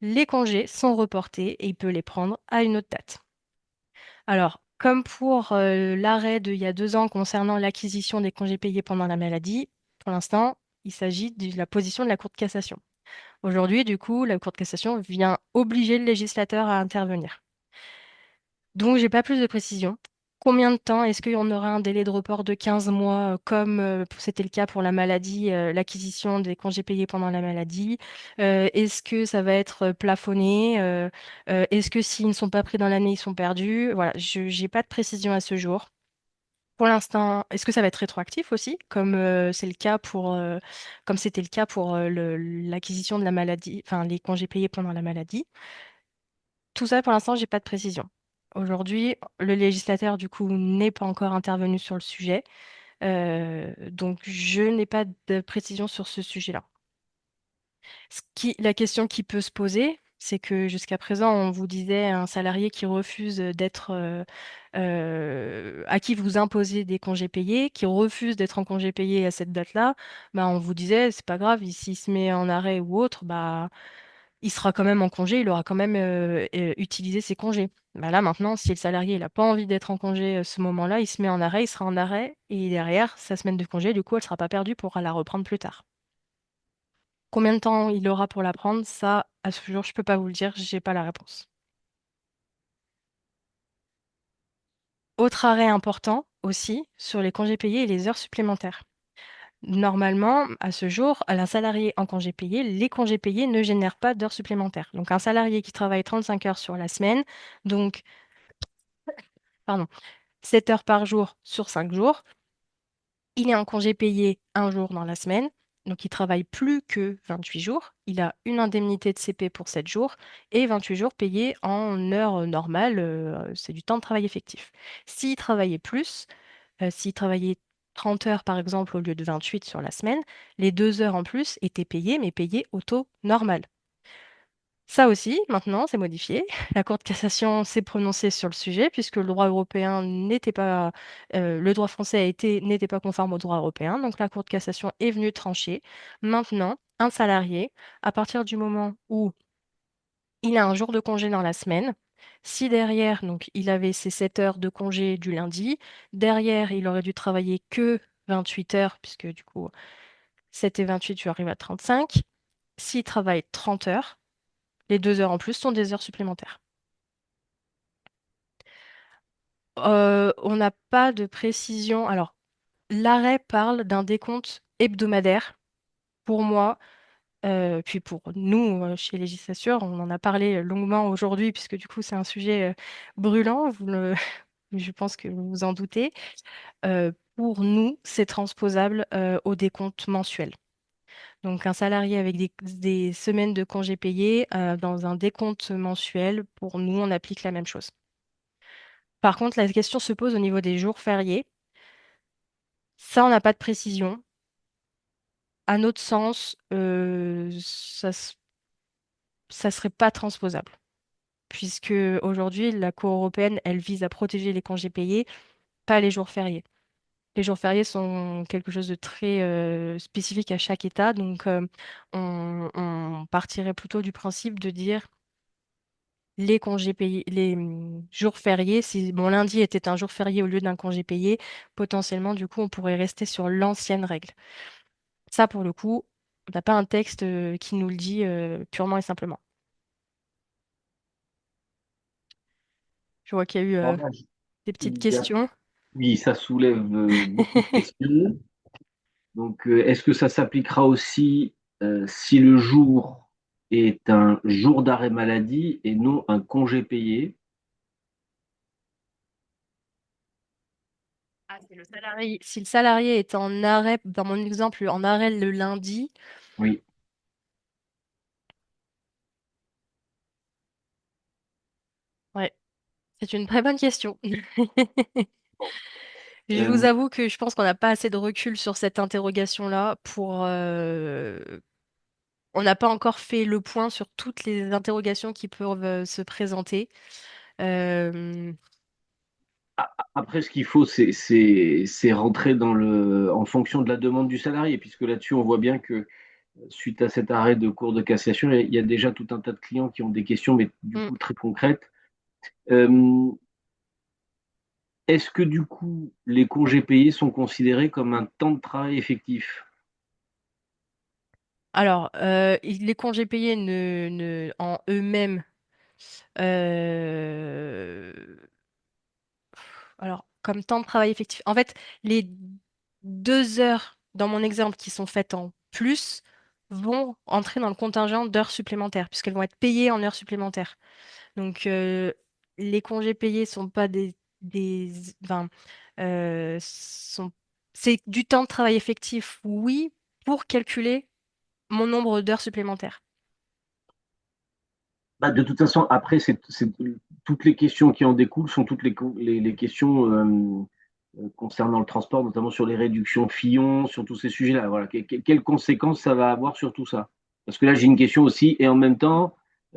les congés sont reportés et il peut les prendre à une autre date. Alors, comme pour l'arrêt d'il y a 2 ans concernant l'acquisition des congés payés pendant la maladie, pour l'instant, il s'agit de la position de la Cour de cassation. Aujourd'hui, du coup, la Cour de cassation vient obliger le législateur à intervenir. Donc, j'ai pas plus de précision. Combien de temps? Est-ce qu'il y en aura un délai de report de 15 mois, comme c'était le cas pour la maladie, l'acquisition des congés payés pendant la maladie? Est-ce que ça va être plafonné? Est-ce que s'ils ne sont pas pris dans l'année, ils sont perdus? Voilà, je n'ai pas de précision à ce jour. Pour l'instant, est-ce que ça va être rétroactif aussi, comme comme c'était le cas pour l'acquisition de la maladie, enfin les congés payés pendant la maladie? Tout ça, pour l'instant, j'ai pas de précision. Aujourd'hui, le législateur, du coup, n'est pas encore intervenu sur le sujet. Donc, je n'ai pas de précision sur ce sujet-là. La question qui peut se poser, c'est que jusqu'à présent, on vous disait un salarié qui refuse à qui vous imposez des congés payés, qui refuse d'être en congé payé à cette date-là, bah, on vous disait, c'est pas grave, s'il se met en arrêt ou autre, bah, il sera quand même en congé, il aura quand même utilisé ses congés. Bah là, maintenant, si le salarié n'a pas envie d'être en congé ce moment-là, il se met en arrêt, il sera en arrêt, et derrière, sa semaine de congé, du coup, elle ne sera pas perdue pour la reprendre plus tard. Combien de temps il aura pour la prendre, ça, à ce jour, je peux pas vous le dire, j'ai pas la réponse. Autre arrêt important aussi sur les congés payés et les heures supplémentaires. Normalement, à ce jour, un salarié en congé payé, les congés payés ne génèrent pas d'heures supplémentaires. Donc un salarié qui travaille 35 heures sur la semaine, donc pardon, 7 heures par jour sur 5 jours, il est en congé payé un jour dans la semaine, donc il travaille plus que 28 jours. Il a une indemnité de CP pour 7 jours et 28 jours payés en heures normales, c'est du temps de travail effectif. S'il travaillait plus, s'il travaillait 30 heures, par exemple, au lieu de 28 sur la semaine, les 2 heures en plus étaient payées, mais payées au taux normal. Ça aussi, maintenant, c'est modifié. La Cour de cassation s'est prononcée sur le sujet puisque le droit européen n'était pas, le droit français n'était pas conforme au droit européen. Donc la Cour de cassation est venue trancher. Maintenant, un salarié, à partir du moment où il a un jour de congé dans la semaine, si derrière, donc il avait ses 7 heures de congé du lundi, derrière, il aurait dû travailler que 28 heures, puisque du coup, 7 et 28, tu arrives à 35. S'il travaille 30 heures, les 2 heures en plus sont des heures supplémentaires. On n'a pas de précision. Alors, l'arrêt parle d'un décompte hebdomadaire. Pour moi, puis pour nous, chez Législature, on en a parlé longuement aujourd'hui, puisque du coup, c'est un sujet brûlant, je pense que vous vous en doutez. Pour nous, c'est transposable au décompte mensuel. Donc, un salarié avec des semaines de congés payés dans un décompte mensuel, pour nous, on applique la même chose. Par contre, la question se pose au niveau des jours fériés. Ça, on n'a pas de précision. À notre sens, ça serait pas transposable, puisque aujourd'hui, la Cour européenne, elle vise à protéger les congés payés, pas les jours fériés. Les jours fériés sont quelque chose de très spécifique à chaque État, donc on partirait plutôt du principe de dire les congés payés, les jours fériés, si mon lundi était un jour férié au lieu d'un congé payé, potentiellement, du coup, on pourrait rester sur l'ancienne règle. Ça, pour le coup, on n'a pas un texte qui nous le dit purement et simplement. Je vois qu'il y a eu Alors là, des petites il y a- questions. oui, ça soulève beaucoup de questions. Donc, est-ce que ça s'appliquera aussi si le jour est un jour d'arrêt maladie et non un congé payé? Ah, si le salarié est en arrêt, dans mon exemple, en arrêt le lundi, Oui. ouais, c'est une très bonne question. Je vous Euh, avoue que je pense qu'on n'a pas assez de recul sur cette interrogation-là pour... on n'a pas encore fait le point sur toutes les interrogations qui peuvent se présenter. Euh, Après, ce qu'il faut, c'est rentrer en fonction de la demande du salarié, puisque là-dessus, on voit bien que suite à cet arrêt de Cour de cassation, il y a déjà tout un tas de clients qui ont des questions, mais du mm. coup très concrètes. Euh, Est-ce que du coup, les congés payés sont considérés comme un temps de travail effectif? Alors, les congés payés en eux-mêmes, euh, alors, comme temps de travail effectif, en fait, les 2 heures dans mon exemple qui sont faites en plus vont entrer dans le contingent d'heures supplémentaires, puisqu'elles vont être payées en heures supplémentaires. Donc, les congés payés sont pas enfin, sont, c'est du temps de travail effectif, oui, pour calculer mon nombre d'heures supplémentaires. Bah, de toute façon, après, toutes les questions qui en découlent sont toutes les questions concernant le transport, notamment sur les réductions Fillon, sur tous ces sujets-là. Voilà. Quelles conséquences ça va avoir sur tout ça? Parce que là, j'ai une question aussi, et en même temps,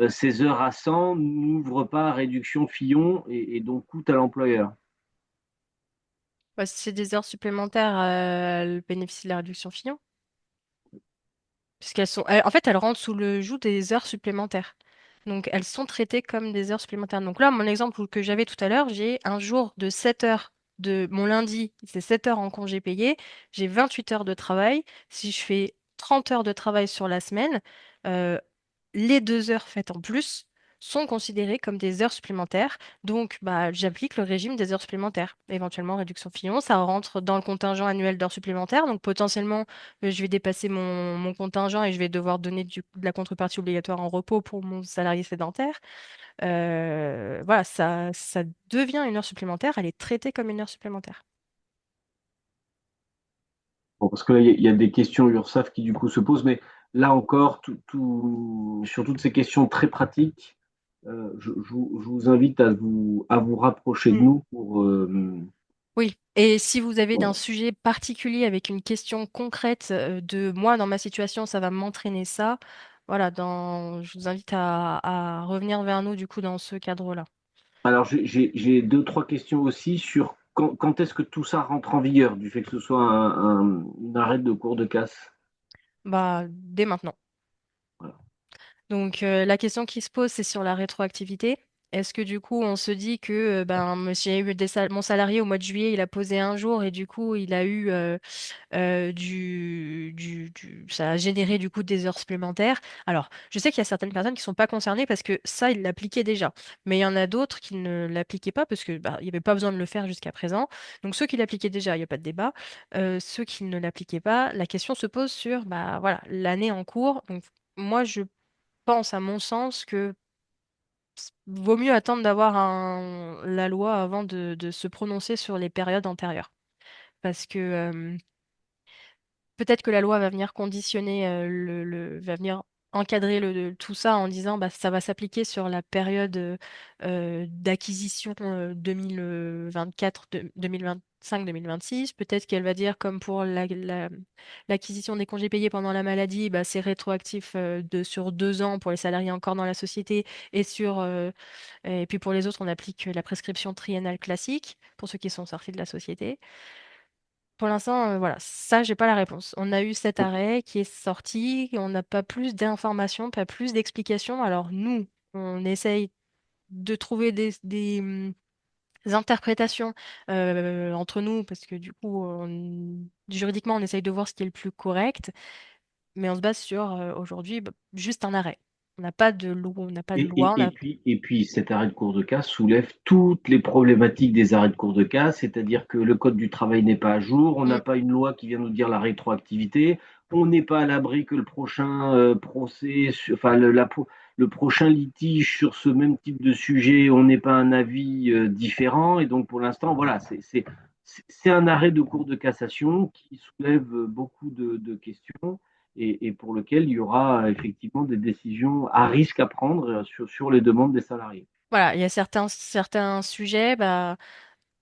ces heures à 100 n'ouvrent pas à réduction Fillon et donc coûtent à l'employeur. Bah, si c'est des heures supplémentaires, elles bénéficient de la réduction Fillon. Puisqu'elles sont, en fait, elles rentrent sous le joug des heures supplémentaires. Donc, elles sont traitées comme des heures supplémentaires. Donc là, mon exemple que j'avais tout à l'heure, j'ai un jour de 7 heures de mon lundi, c'est 7 heures en congé payé. J'ai 28 heures de travail. Si je fais 30 heures de travail sur la semaine, euh, les 2 heures faites en plus sont considérées comme des heures supplémentaires. Donc, bah, j'applique le régime des heures supplémentaires. Éventuellement, réduction Fillon, ça rentre dans le contingent annuel d'heures supplémentaires. Donc, potentiellement, je vais dépasser mon contingent et je vais devoir donner de la contrepartie obligatoire en repos pour mon salarié sédentaire. Voilà, ça devient une heure supplémentaire. Elle est traitée comme une heure supplémentaire. Bon, parce que là, il y a des questions URSAF qui du coup se posent, mais là encore, sur toutes ces questions très pratiques, je vous invite à vous rapprocher de Mm. nous Oui, et si vous avez d'un Voilà. sujet particulier avec une question concrète de moi, dans ma situation, ça va m'entraîner ça, voilà, je vous invite à revenir vers nous du coup dans ce cadre-là. Alors, j'ai deux, trois questions aussi sur quand est-ce que tout ça rentre en vigueur, du fait que ce soit une arrêt de cours de casse. Bah, dès maintenant. Voilà. Donc la question qui se pose, c'est sur la rétroactivité. Est-ce que du coup, on se dit que j'ai eu mon salarié au mois de juillet, il a posé un jour et du coup, il a eu ça a généré du coup des heures supplémentaires. Alors, je sais qu'il y a certaines personnes qui sont pas concernées parce que ça, ils l'appliquaient déjà. Mais il y en a d'autres qui ne l'appliquaient pas parce que il n'y avait pas besoin de le faire jusqu'à présent. Donc ceux qui l'appliquaient déjà, il n'y a pas de débat. Ceux qui ne l'appliquaient pas, la question se pose sur bah voilà, l'année en cours. Donc moi, je pense à mon sens que vaut mieux attendre d'avoir la loi avant de se prononcer sur les périodes antérieures. Parce que peut-être que la loi va venir conditionner, va venir encadrer tout ça en disant bah, ça va s'appliquer sur la période d'acquisition 2024, 2025, 2026. Peut-être qu'elle va dire comme pour l'acquisition des congés payés pendant la maladie, bah, c'est rétroactif sur 2 ans pour les salariés encore dans la société et puis pour les autres, on applique la prescription triennale classique pour ceux qui sont sortis de la société. Pour l'instant, voilà, ça, j'ai pas la réponse. On a eu cet arrêt qui est sorti, on n'a pas plus d'informations, pas plus d'explications. Alors nous, on essaye de trouver des interprétations entre nous, parce que du coup, juridiquement, on essaye de voir ce qui est le plus correct, mais on se base sur aujourd'hui juste un arrêt. On n'a pas de loi, on n'a pas de Et, loi, et, et puis, et puis, cet arrêt de cours de casse soulève toutes les problématiques des arrêts de cours de casse, c'est-à-dire que le Code du travail n'est pas à jour, on n'a Mm, pas une loi qui vient nous dire la rétroactivité, on n'est pas à l'abri que le prochain procès, enfin le prochain litige sur ce même type de sujet, on n'ait pas un avis différent. Et donc, pour l'instant, voilà, c'est un arrêt de cours de cassation qui soulève beaucoup de questions et pour lequel il y aura effectivement des décisions à risque à prendre sur les demandes des salariés. Voilà, il y a certains sujets, bah,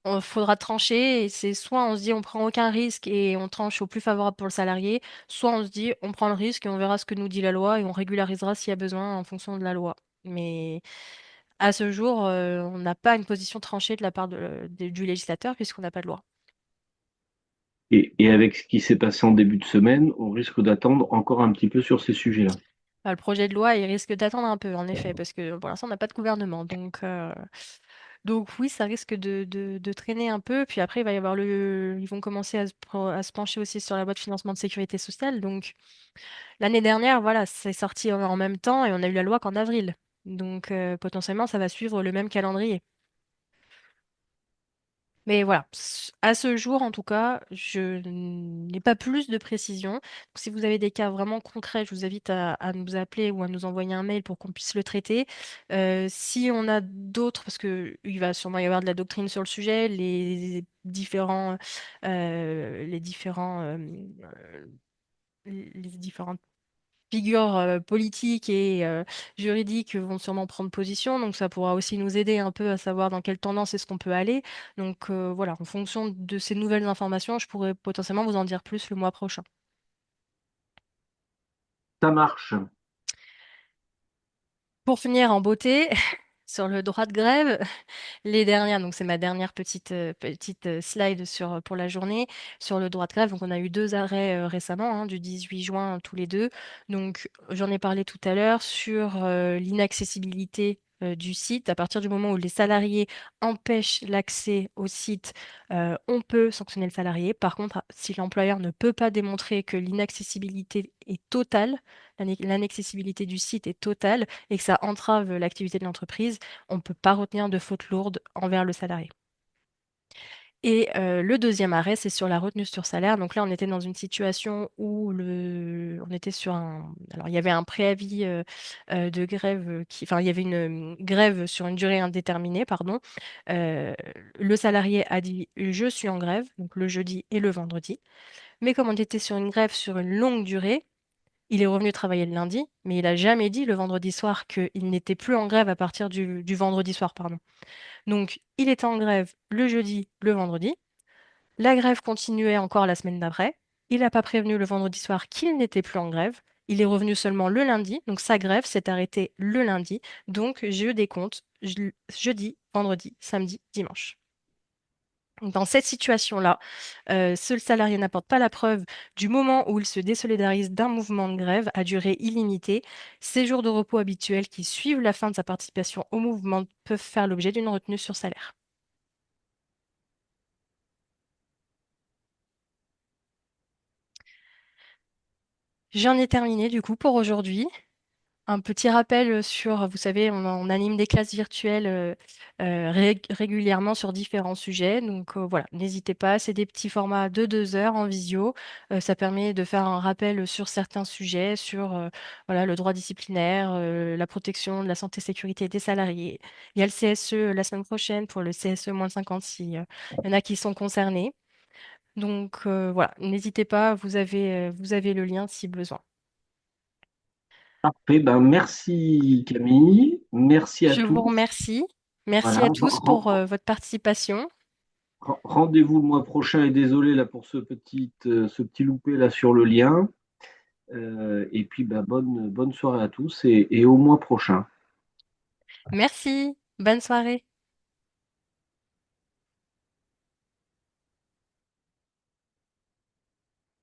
il faudra trancher et c'est soit on se dit on prend aucun risque et on tranche au plus favorable pour le salarié, soit on se dit on prend le risque et on verra ce que nous dit la loi et on régularisera s'il y a besoin en fonction de la loi. Mais à ce jour, on n'a pas une position tranchée de la part du législateur puisqu'on n'a pas de loi. Et avec ce qui s'est passé en début de semaine, on risque d'attendre encore un petit peu sur ces sujets-là. Le projet de loi, il risque d'attendre un peu, en effet, parce que pour l'instant, on n'a pas de gouvernement. Donc oui, ça risque de traîner un peu. Puis après, il va y avoir ils vont commencer à se pencher aussi sur la loi de financement de sécurité sociale. Donc l'année dernière, voilà, c'est sorti en même temps et on a eu la loi qu'en avril. Donc potentiellement, ça va suivre le même calendrier. Mais voilà, à ce jour, en tout cas, je n'ai pas plus de précision. Donc, si vous avez des cas vraiment concrets, je vous invite à nous appeler ou à nous envoyer un mail pour qu'on puisse le traiter. Si on a d'autres, parce qu'il va sûrement y avoir de la doctrine sur le sujet, les différentes figures politiques et juridiques vont sûrement prendre position, donc ça pourra aussi nous aider un peu à savoir dans quelle tendance est-ce qu'on peut aller. Donc voilà, en fonction de ces nouvelles informations, je pourrais potentiellement vous en dire plus le mois prochain. Ça marche. Pour finir en beauté, sur le droit de grève, les dernières, donc c'est ma dernière petite slide pour la journée sur le droit de grève. Donc on a eu 2 arrêts récemment, hein, du 18 juin tous les deux. Donc j'en ai parlé tout à l'heure sur l'inaccessibilité du site. À partir du moment où les salariés empêchent l'accès au site, on peut sanctionner le salarié. Par contre, si l'employeur ne peut pas démontrer que l'inaccessibilité est totale, l'inaccessibilité du site est totale et que ça entrave l'activité de l'entreprise, on ne peut pas retenir de faute lourde envers le salarié. Et le deuxième arrêt, c'est sur la retenue sur salaire. Donc là, on était dans une situation où on était sur alors il y avait un préavis de grève enfin, il y avait une grève sur une durée indéterminée, pardon. Euh, le salarié a dit, je suis en grève, donc le jeudi et le vendredi. Mais comme on était sur une grève sur une longue durée, il est revenu travailler le lundi, mais il n'a jamais dit le vendredi soir qu'il n'était plus en grève à partir du vendredi soir, pardon. Donc, il était en grève le jeudi, le vendredi. La grève continuait encore la semaine d'après. Il n'a pas prévenu le vendredi soir qu'il n'était plus en grève. Il est revenu seulement le lundi, donc sa grève s'est arrêtée le lundi. Donc je décompte jeudi, vendredi, samedi, dimanche. Dans cette situation-là, ce salarié n'apporte pas la preuve du moment où il se désolidarise d'un mouvement de grève à durée illimitée. Ces jours de repos habituels qui suivent la fin de sa participation au mouvement peuvent faire l'objet d'une retenue sur salaire. J'en ai terminé du coup pour aujourd'hui. Un petit rappel sur, vous savez, on anime des classes virtuelles régulièrement sur différents sujets. Donc voilà, n'hésitez pas, c'est des petits formats de 2 heures en visio. Ça permet de faire un rappel sur certains sujets, sur voilà, le droit disciplinaire, la protection de la santé et sécurité des salariés. Il y a le CSE la semaine prochaine pour le CSE-50 si, il y en a qui sont concernés. Donc voilà, n'hésitez pas, vous avez le lien si besoin. Parfait, ben merci Camille, merci à Je vous tous. remercie. Merci Voilà, à tous pour votre participation. rendez-vous le mois prochain et désolé là pour ce petit loupé là sur le lien. Et puis ben, bonne soirée à tous et au mois prochain. Merci. Bonne soirée.